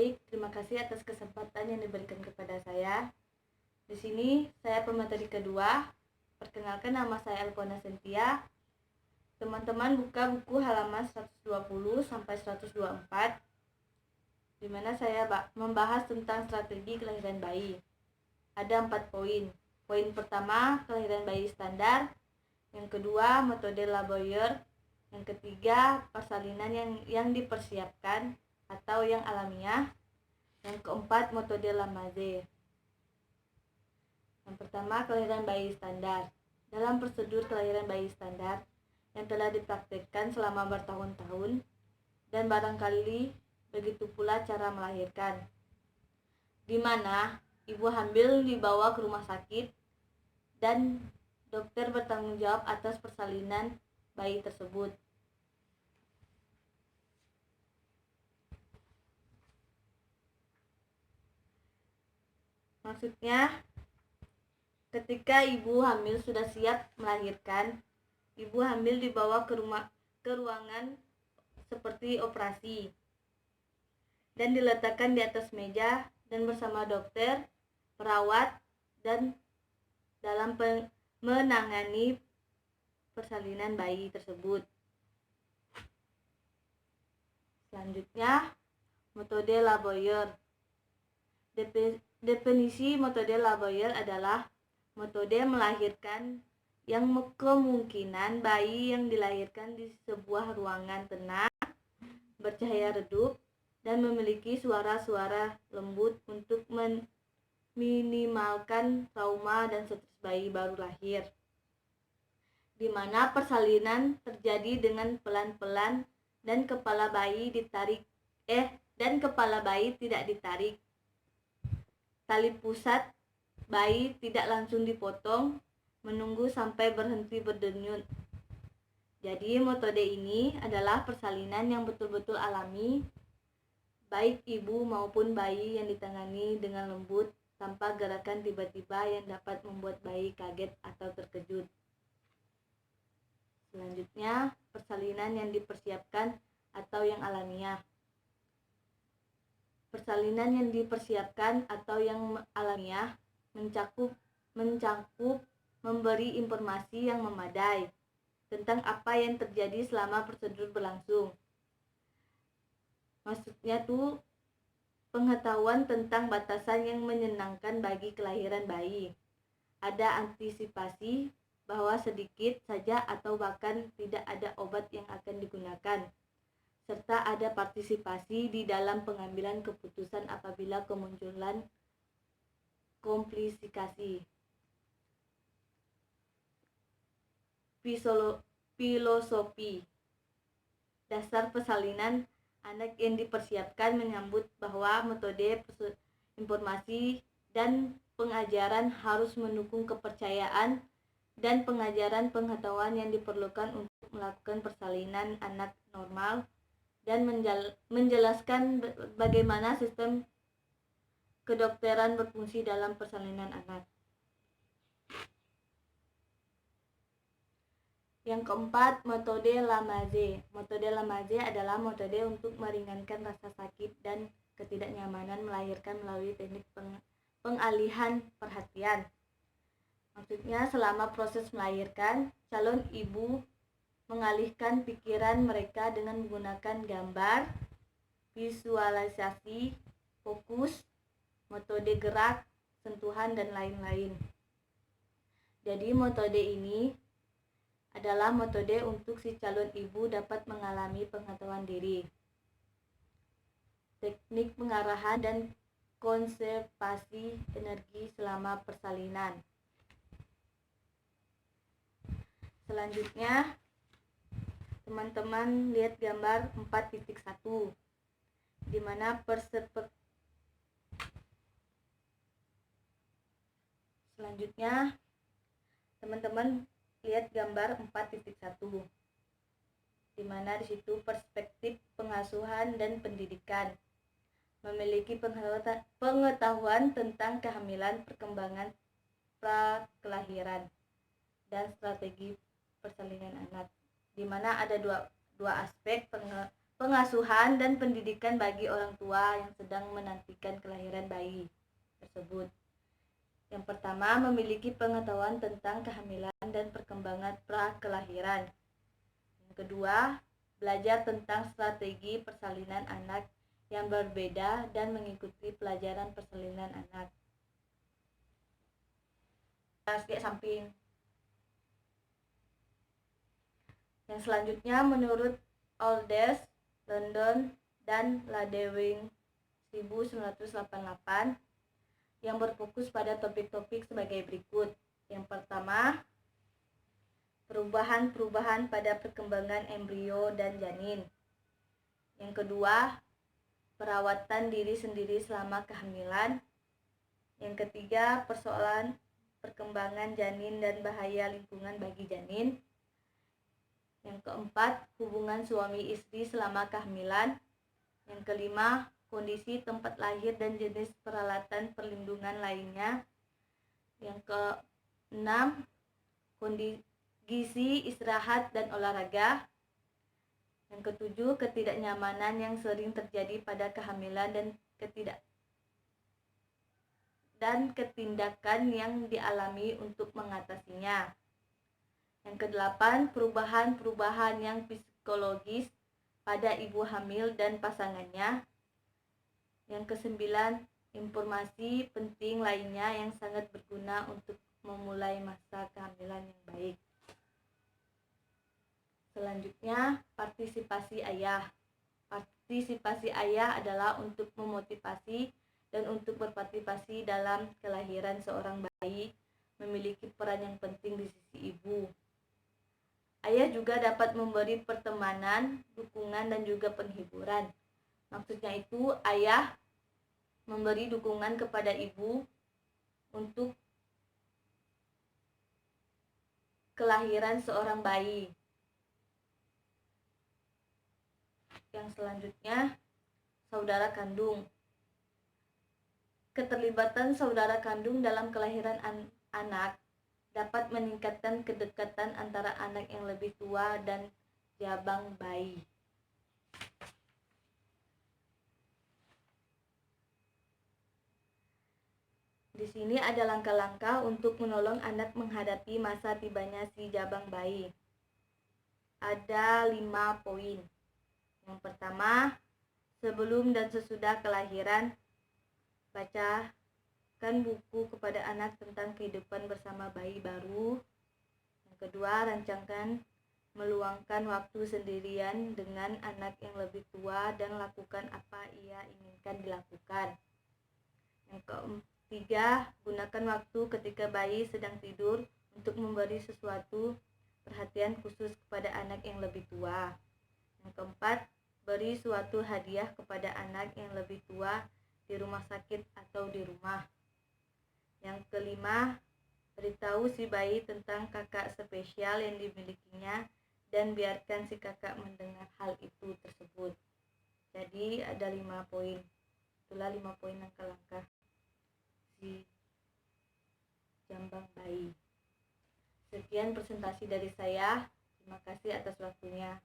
Baik, terima kasih atas kesempatan yang diberikan kepada saya. Di sini saya pemateri kedua. Perkenalkan, nama saya Elpona Sentia. Teman-teman buka buku halaman 120 sampai 124, di mana saya membahas tentang strategi kelahiran bayi. Ada 4 poin. Poin pertama, kelahiran bayi standar. Yang kedua, metode Laboyer. Yang ketiga, persalinan yang dipersiapkan atau yang alamiah. Yang keempat, metode Lamaze. Yang pertama, kelahiran bayi standar. Dalam prosedur kelahiran bayi standar yang telah dipraktikkan selama bertahun-tahun, dan barangkali begitu pula cara melahirkan, di mana ibu hamil dibawa ke rumah sakit dan dokter bertanggung jawab atas persalinan bayi tersebut. Maksudnya, ketika ibu hamil sudah siap melahirkan, ibu hamil dibawa ke ruangan seperti operasi dan diletakkan di atas meja dan bersama dokter, perawat, dan dalam menangani persalinan bayi tersebut. Selanjutnya, metode Laboyer. Definisi metode Laboyer adalah metode melahirkan yang kemungkinan bayi yang dilahirkan di sebuah ruangan tenang, bercahaya redup, dan memiliki suara-suara lembut untuk meminimalkan trauma dan stres bayi baru lahir, di mana persalinan terjadi dengan pelan-pelan dan kepala bayi tidak ditarik. Tali pusat bayi tidak langsung dipotong, menunggu sampai berhenti berdenyut. Jadi metode ini adalah persalinan yang betul-betul alami, baik ibu maupun bayi, yang ditangani dengan lembut tanpa gerakan tiba-tiba yang dapat membuat bayi kaget atau terkejut. Selanjutnya, persalinan yang dipersiapkan atau yang alamiah. Persalinan yang dipersiapkan atau yang alamiah mencakup memberi informasi yang memadai tentang apa yang terjadi selama prosedur berlangsung. Maksudnya tuh pengetahuan tentang batasan yang menyenangkan bagi kelahiran bayi. Ada antisipasi bahwa sedikit saja atau bahkan tidak ada obat yang akan digunakan, serta ada partisipasi di dalam pengambilan keputusan apabila kemunculan komplikasi. Filosofi dasar persalinan anak yang dipersiapkan menyambut bahwa metode informasi dan pengajaran harus mendukung kepercayaan dan pengajaran pengetahuan yang diperlukan untuk melakukan persalinan anak normal, dan menjelaskan bagaimana sistem kedokteran berfungsi dalam persalinan anak. Yang keempat, metode Lamaze. Metode Lamaze adalah metode untuk meringankan rasa sakit dan ketidaknyamanan melahirkan melalui teknik pengalihan perhatian. Maksudnya, selama proses melahirkan, calon ibu mengalihkan pikiran mereka dengan menggunakan gambar, visualisasi, fokus, metode gerak, sentuhan, dan lain-lain. Jadi metode ini adalah metode untuk si calon ibu dapat mengalami pengetahuan diri, teknik pengarahan, dan konservasi energi selama persalinan. Selanjutnya, teman-teman lihat gambar 4.1, di mana selanjutnya teman-teman lihat gambar 4.1, di mana di situ perspektif pengasuhan dan pendidikan, memiliki pengetahuan tentang kehamilan, perkembangan prakelahiran, dan strategi persalinan anak, di mana ada dua aspek, pengasuhan dan pendidikan bagi orang tua yang sedang menantikan kelahiran bayi tersebut. Yang pertama, memiliki pengetahuan tentang kehamilan dan perkembangan pra-kelahiran. Yang kedua, belajar tentang strategi persalinan anak yang berbeda dan mengikuti pelajaran persalinan anak. Samping. Yang selanjutnya, menurut Aldous, London, dan Ladewing 1988, yang berfokus pada topik-topik sebagai berikut. Yang pertama, perubahan-perubahan pada perkembangan embrio dan janin. Yang kedua, perawatan diri sendiri selama kehamilan. Yang ketiga, persoalan perkembangan janin dan bahaya lingkungan bagi janin. Yang keempat, hubungan suami istri selama kehamilan. Yang kelima, kondisi tempat lahir dan jenis peralatan perlindungan lainnya. Yang keenam, gizi, istirahat, dan olahraga. Yang ketujuh, ketidaknyamanan yang sering terjadi pada kehamilan dan ketindakan yang dialami untuk mengatasinya. Yang kedelapan, perubahan-perubahan yang psikologis pada ibu hamil dan pasangannya. Yang kesembilan, informasi penting lainnya yang sangat berguna untuk memulai masa kehamilan yang baik. Selanjutnya, partisipasi ayah. Partisipasi ayah adalah untuk memotivasi dan untuk berpartisipasi dalam kelahiran seorang bayi, memiliki peran yang penting di sisi ibu. Ayah juga dapat memberi pertemanan, dukungan, dan juga penghiburan. Maksudnya itu, ayah memberi dukungan kepada ibu untuk kelahiran seorang bayi. Yang selanjutnya, saudara kandung. Keterlibatan saudara kandung dalam kelahiran anak dapat meningkatkan kedekatan antara anak yang lebih tua dan jabang bayi. Di sini ada langkah-langkah untuk menolong anak menghadapi masa tibanya si jabang bayi. Ada 5 poin. Yang pertama, sebelum dan sesudah kelahiran, bacakan buku kepada anak tentang kehidupan bersama bayi baru. Yang kedua, rancangkan meluangkan waktu sendirian dengan anak yang lebih tua dan lakukan apa ia inginkan dilakukan. Yang ketiga, gunakan waktu ketika bayi sedang tidur untuk memberi sesuatu perhatian khusus kepada anak yang lebih tua. Yang keempat, beri suatu hadiah kepada anak yang lebih tua di rumah sakit atau di rumah. Yang kelima, beritahu si bayi tentang kakak spesial yang dimilikinya dan biarkan si kakak mendengar hal itu tersebut. Jadi ada 5 poin. Itulah 5 poin langkah-langkah si jambang bayi. Sekian presentasi dari saya. Terima kasih atas waktunya.